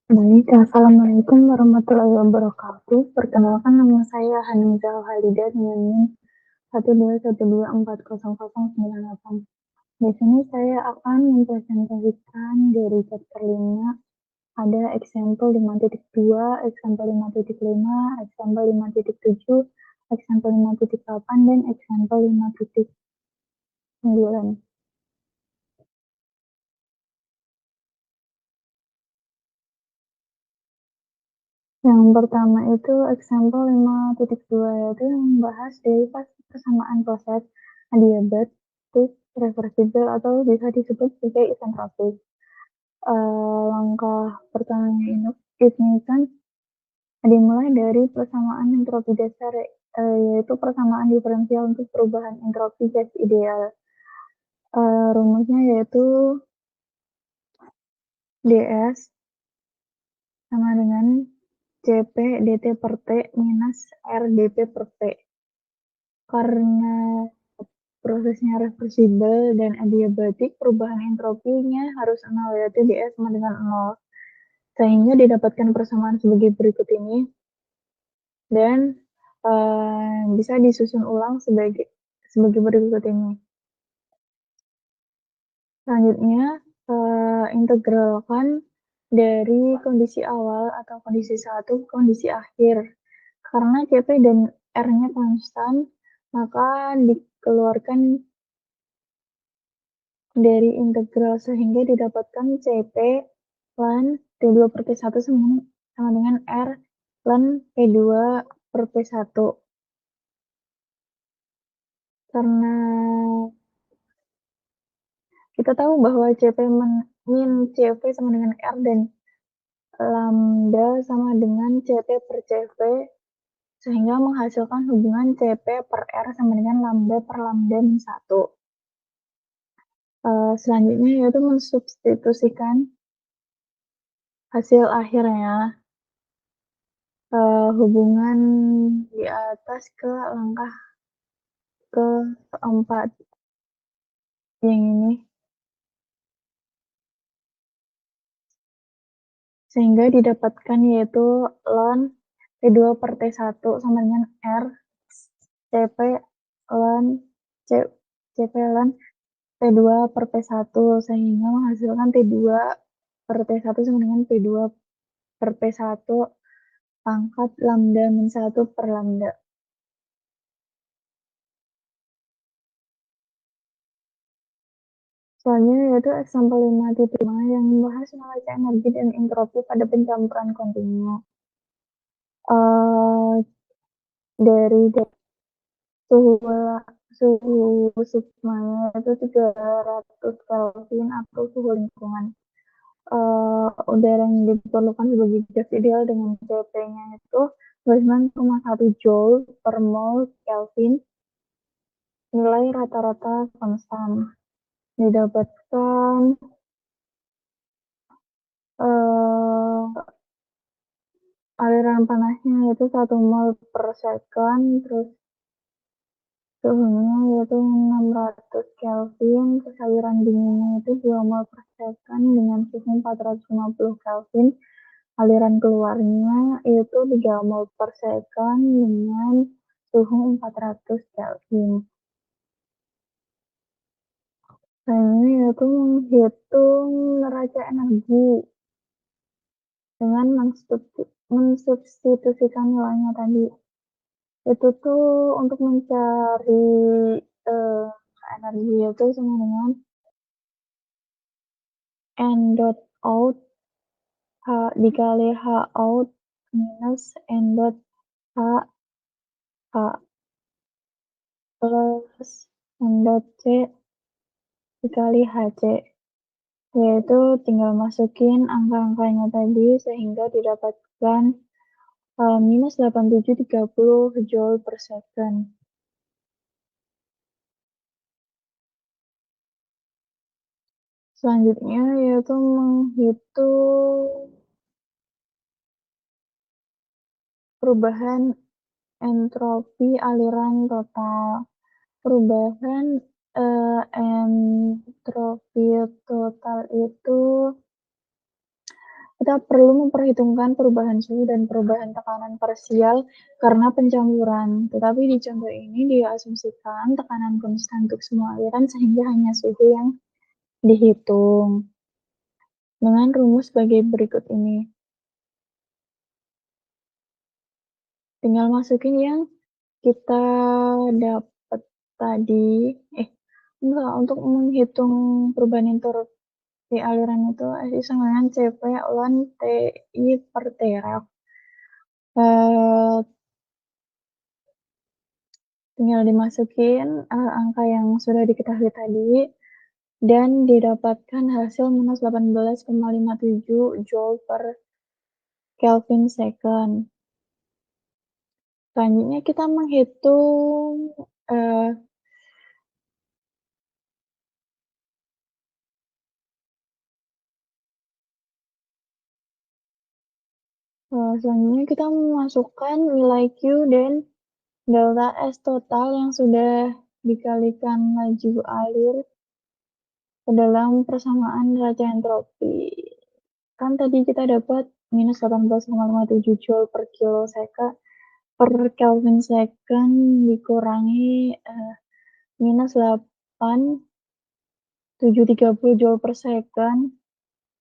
Baik, assalamualaikum warahmatullahi wabarakatuh. Perkenalkan nama saya Hanizal Halida dengan NIM 121240098. Di sini saya akan mempresentasikan dari chapter 5. Ada example 5.2, example 5.5, example 5.7, example 5.8, dan example 5.9. Yang pertama itu example 5.2, yaitu yang membahas derivasi persamaan proses adiabatik reversible atau bisa disebut sebagai isentropik. Langkah pertamanya ini kan dimulai dari persamaan entropi dasar, yaitu persamaan diferensial untuk perubahan entropi gas ideal. Rumusnya yaitu ds sama dengan Cp dt per T minus R dP per T. Karena prosesnya reversibel dan adiabatik, perubahan entropinya harus 0, yaitu ds sama dengan 0. Sehingga didapatkan persamaan sebagai berikut ini, dan bisa disusun ulang sebagai berikut ini. Selanjutnya, integralkan dari kondisi awal atau kondisi 1 ke kondisi akhir. Karena Cp dan R-nya konstan, maka dikeluarkan dari integral sehingga didapatkan Cp ln T2 per T1 sama dengan R ln P2 per P1. Karena kita tahu bahwa Cp min Cv sama dengan R dan lambda sama dengan Cp per Cv, sehingga menghasilkan hubungan Cp per R sama dengan lambda per lambda min 1. Selanjutnya yaitu mensubstitusikan hasil akhirnya, hubungan di atas ke langkah keempat yang ini, sehingga didapatkan yaitu ln T2 per T1 sama dengan R Cp ln Cp ln T2 per P1, sehingga menghasilkan T2 per T1 sama dengan P2 per P1 pangkat lambda min 1 per lambda. Selanjutnya yaitu example 5.5 yang membahas neraca energi dan entropi pada pencampuran kontinu. Dari suhu sigmanya itu 300 Kelvin atau suhu lingkungan. Udara yang diperlukan sebagai gas ideal dengan Cp-nya itu 9,1 Joule per mol Kelvin. Nilai rata-rata konstan. Didapatkan aliran panasnya yaitu 1 mol per second, terus suhunya yaitu 600 Kelvin, terus aliran dinginnya itu 2 mol per second dengan suhu 450 Kelvin, aliran keluarnya itu 3 mol per second dengan suhu 400 Kelvin. Ini yaitu menghitung neraca energi dengan mensubstitusikan nilainya tadi. Itu tuh untuk mencari energi itu sama dengan N dot out dikali H out minus N dot H plus N dot C dikali HC, yaitu tinggal masukin angka-angkanya tadi sehingga didapatkan minus 8730 Joule per second. Selanjutnya yaitu menghitung perubahan entropi aliran total. Perubahan entropi total itu Kita perlu memperhitungkan perubahan suhu dan perubahan tekanan parsial karena pencampuran. Tetapi di contoh ini diasumsikan tekanan konstan untuk semua aliran sehingga hanya suhu yang dihitung. Dengan rumus sebagai berikut ini. Tinggal masukin yang kita dapat tadi. Enggak, untuk menghitung perubahan entalpi aliran itu SI sama dengan CP ln TI per T-ref. Tinggal dimasukin angka yang sudah diketahui tadi dan didapatkan hasil minus 18,57 Joule per Kelvin second. Selanjutnya kita menghitung selanjutnya kita memasukkan nilai Q dan delta S total yang sudah dikalikan laju alir ke dalam persamaan neraca entropi. Kan tadi kita dapat minus 18,57 Joule per kilosecond per Kelvin second dikurangi minus 8,730 Joule per second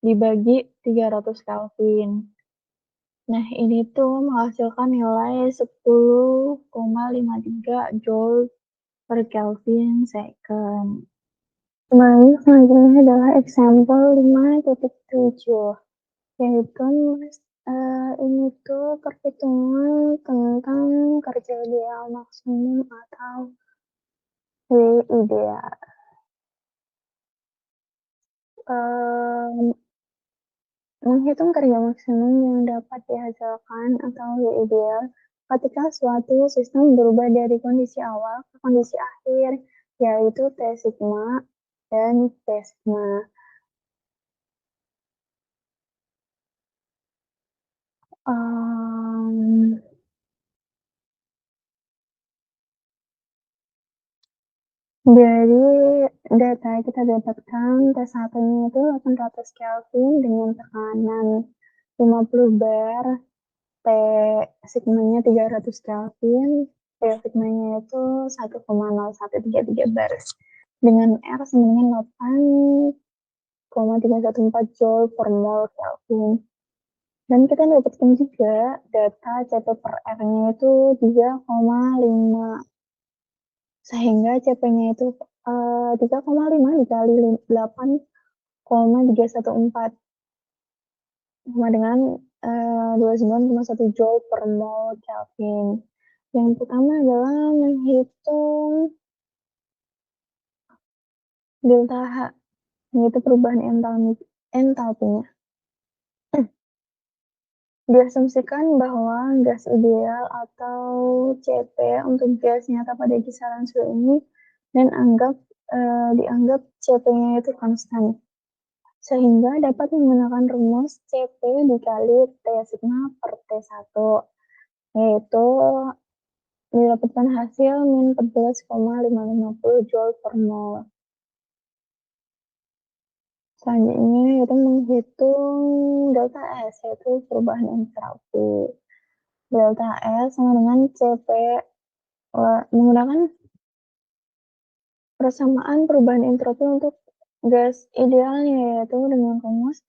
dibagi 300 Kelvin. Nah, ini tuh menghasilkan nilai 10,53 Joule per Kelvin second. Kembali selanjutnya adalah example 5.7, yaitu ini tuh perhitungan tentang kerja ideal maksimum atau W ideal. Menghitung kerja maksimum yang dapat dihasilkan atau W ideal ketika suatu sistem berubah dari kondisi awal ke kondisi akhir, yaitu T sigma dan T sigma. Dari data kita dapatkan T1-nya itu 800 Kelvin dengan tekanan 50 bar, T sigmanya 300 Kelvin, T sigmanya itu 1,0133 bar. Dengan R sama dengan 8,314 Joule per mol Kelvin. Dan kita dapatkan juga data CP per R-nya itu 3,5. Sehingga CP-nya itu 3,5 dikali 8,314 sama dengan 29,1 Joule per mol Kelvin. Yang pertama adalah menghitung delta H, yaitu perubahan entalpinya. Diasumsikan bahwa gas ideal atau CP untuk gas nyata pada kisaran suhu ini dan dianggap CP-nya itu konstan. Sehingga dapat menggunakan rumus CP dikali T sigma per T1, yaitu didapatkan hasil min 14,550 Joule per mol. Selanjutnya yaitu menghitung delta S, yaitu perubahan entalpi. Delta S sama dengan CP menggunakan persamaan perubahan entropi untuk gas idealnya, yaitu dengan rumus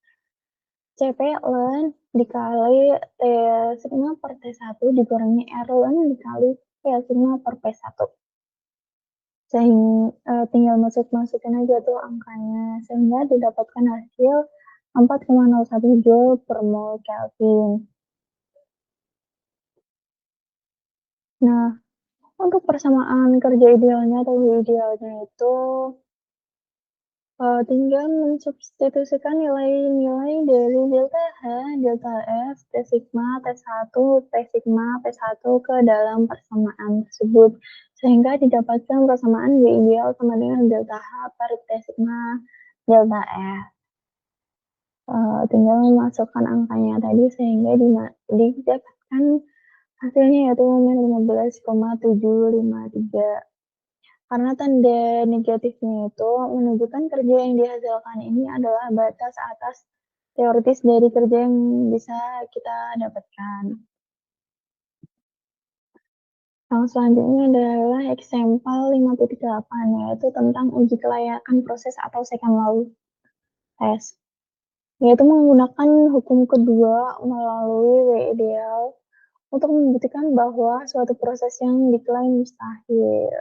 CP ln dikali T sigma per T1 dikurangi R ln dikali T sigma per P1. Sehingga tinggal masukin aja tuh angkanya, sehingga didapatkan hasil 4,01 Joule per mol Kelvin. Nah, untuk persamaan kerja idealnya atau idealnya itu tinggal mensubstitusikan nilai-nilai dari delta H, delta F, T sigma, T1, T sigma, P1 ke dalam persamaan tersebut. Sehingga didapatkan persamaan W ideal sama dengan delta H per T sigma, delta F. Tinggal memasukkan angkanya tadi sehingga didapatkan hasilnya yaitu min 15,753. Karena tanda negatifnya itu menunjukkan kerja yang dihasilkan ini adalah batas atas teoritis dari kerja yang bisa kita dapatkan. Yang selanjutnya adalah example 5.8, yaitu tentang uji kelayakan proses atau second law test, yaitu menggunakan hukum kedua melalui W ideal untuk membuktikan bahwa suatu proses yang diklaim mustahil.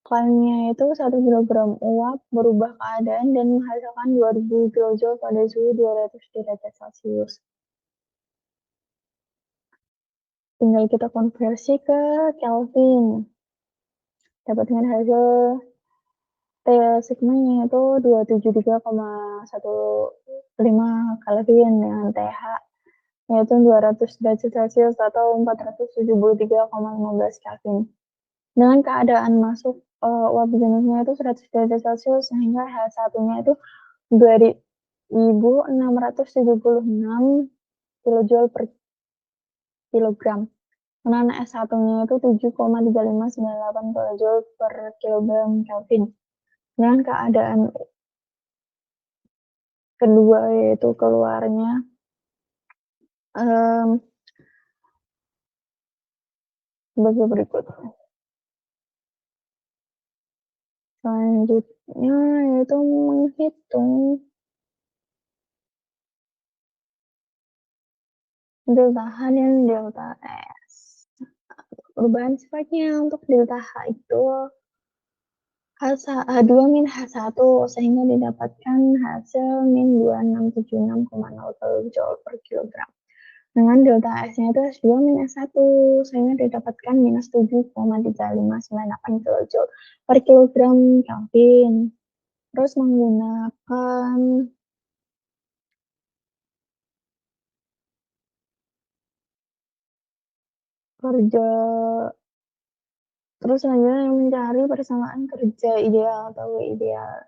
Klaimnya itu 1 kilogram uap berubah keadaan dan menghasilkan 2000 kilojoule pada suhu 200 derajat Celcius. Tinggal kita konversi ke Kelvin. Dapat dengan hasil T sigmanya itu 273,15 Kelvin dengan TH yaitu 200 derajat Celcius atau 473,15 Kelvin. Dengan keadaan masuk uap jenisnya itu 100 derajat Celcius sehingga H1-nya itu 2676 kilojoule per kilogram. Sedangkan S1-nya itu 7,3598 kilojoule per kilogram Kelvin. Dengan keadaan kedua yaitu keluarnya sebagai berikut. Selanjutnya yaitu menghitung delta H dan delta S. Perubahan sifatnya untuk delta H itu H2 min H1 sehingga didapatkan hasil min 2676,0 kilojoule per kilogram. Dengan delta S-nya itu S2 min S1 sehingga didapatkan minus 7,3598 kilojoule per kilogram Kelvin. Terus menggunakan kerja terus selanjutnya mencari persamaan kerja ideal atau W ideal.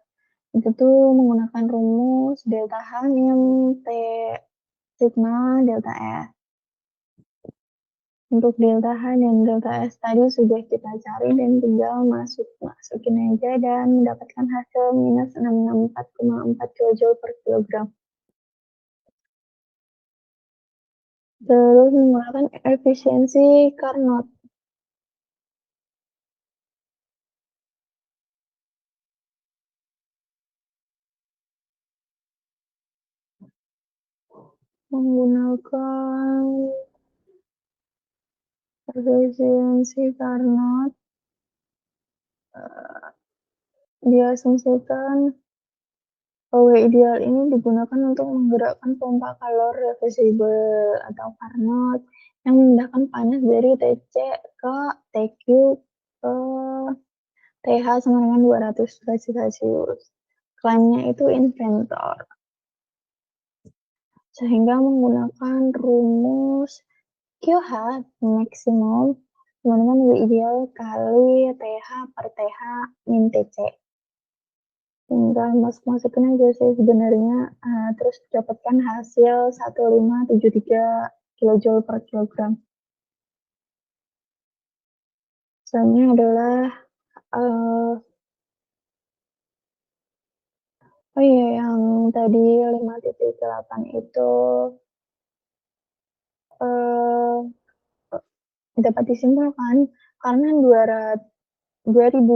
Itu tuh menggunakan rumus delta H min T sigma delta S. Untuk delta H dan delta S tadi sudah kita cari dan tinggal masukin aja dan mendapatkan hasil minus 664,4 kilojoule per kilogram. Terus menggunakan efisiensi Carnot. Menggunakan efisiensi Carnot, diasumsikan W ideal ini digunakan untuk menggerakkan pompa kalor reversible atau Carnot yang memindahkan panas dari TC ke TQ ke TH sama dengan 200 derajat Celcius. Klaimnya itu inventor. Sehingga menggunakan rumus QH maksimum sama dengan W ideal kali TH per TH min TC. Tinggal masukin aja sih sebenarnya, terus dapatkan hasil 1573 kilojoule per kilogram. Misalnya adalah oh iya yang tadi 5.8 itu dapat disimpulkan karena 2000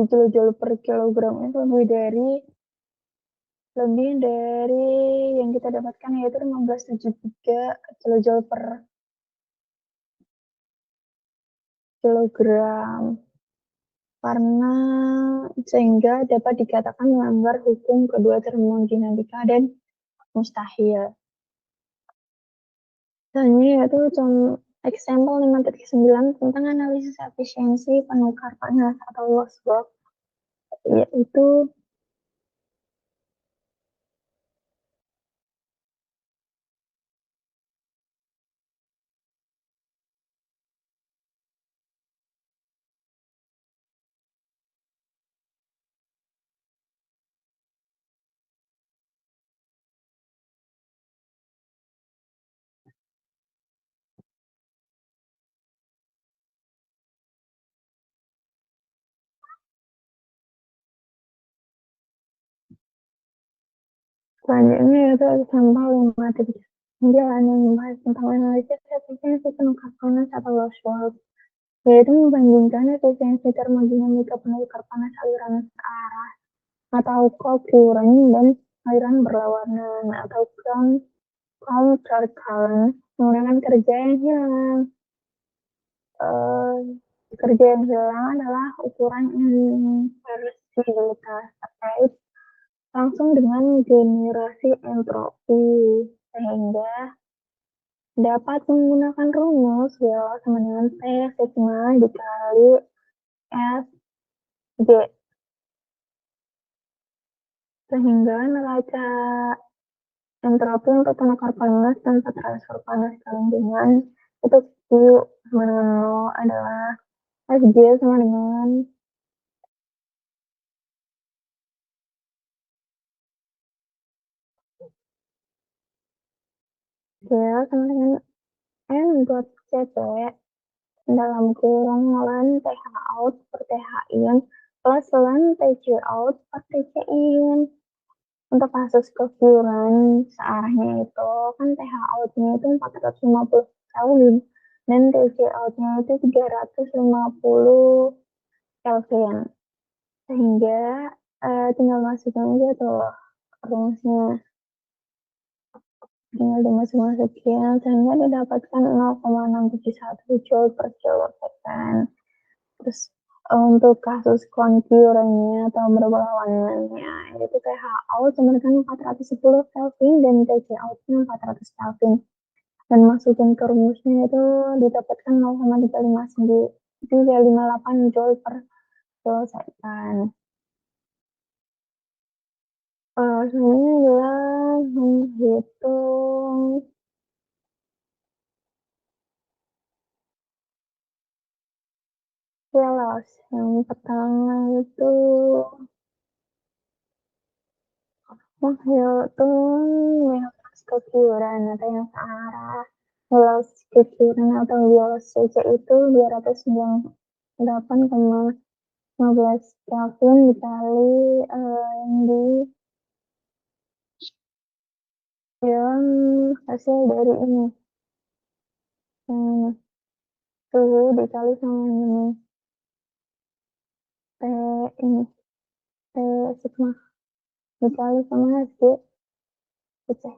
kilojoule per kilogram itu lebih dari yang kita dapatkan yaitu 1573 kilojoule per kilogram. Karena sehingga dapat dikatakan melanggar hukum kedua termodinamika dan mustahil. Selanjutnya yaitu example 5.9 tentang analisis efisiensi penukar panas atau loss work, yaitu Selanjutnya yaitu sampel 5.9 yang membahas tentang analisis efisiensi penukar panas atau loss work, yaitu membandingkan efisiensi termodinamika penukar panas aliran searah atau co-current dan aliran berlawanan atau counter current menggunakan kerja yang hilang. Kerja yang hilang adalah ukuran inversibilitas terkait langsung dengan generasi entropi, sehingga dapat menggunakan rumus Y sama dengan P sigma dikali S G, sehingga neraca entropi untuk penukar panas tanpa transfer panas ke lingkungan itu Q sama dengan 0 adalah Sg sama dengan G sama dengan N buat Cp dalam kurung lan TH out per TH in plus lan TC out per TC in. Untuk kasus keviuran searahnya itu kan TH out-nya itu 450 Kelvin dan TC out-nya itu 350 Kelvin, sehingga tinggal masukin aja tuh rumusnya, tinggal dimasukin sehingga didapatkan 0,671 Joule per kilosekund. Terus untuk kasus concurrentnya atau berlawanannya itu TH out sama dengan 410 Kelvin dan TC out-nya 400 Kelvin, dan masukin ke rumusnya itu didapatkan 0,358 Joule per kilosekund. Selanjutnya adalah menghitung velos. Yang pertama itu menghitung velos kekiuran atau yang searah. Velos kekiuran atau velos CC itu 298,15 Kelvin dikali yang di yang hasil dari ini suhu dikali sama ini T ini T sigma dikali sama Sg Cc,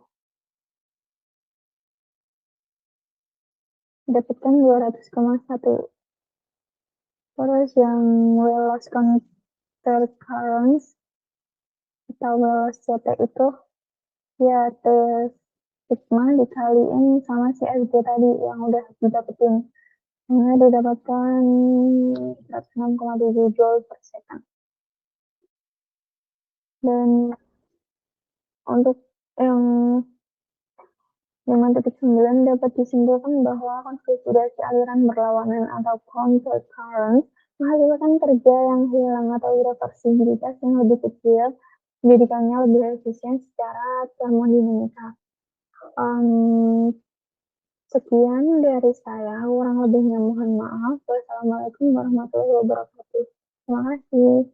dapatkan 200,1. Terus yang Wells countercurrents atau Wells CT itu ya T sigma dikaliin sama si Sg tadi yang udah didapetin, sehingga didapatkan 106,7 Joule per second. Dan untuk yang 5.9 dapat disimpulkan bahwa konfigurasi aliran berlawanan atau countercurrent menghasilkan kerja yang hilang atau irreversibilitas yang lebih kecil, jadikannya lebih efisien secara termodinamika. Sekian dari saya, kurang lebihnya mohon maaf. Wassalamualaikum warahmatullahi wabarakatuh. Terima kasih.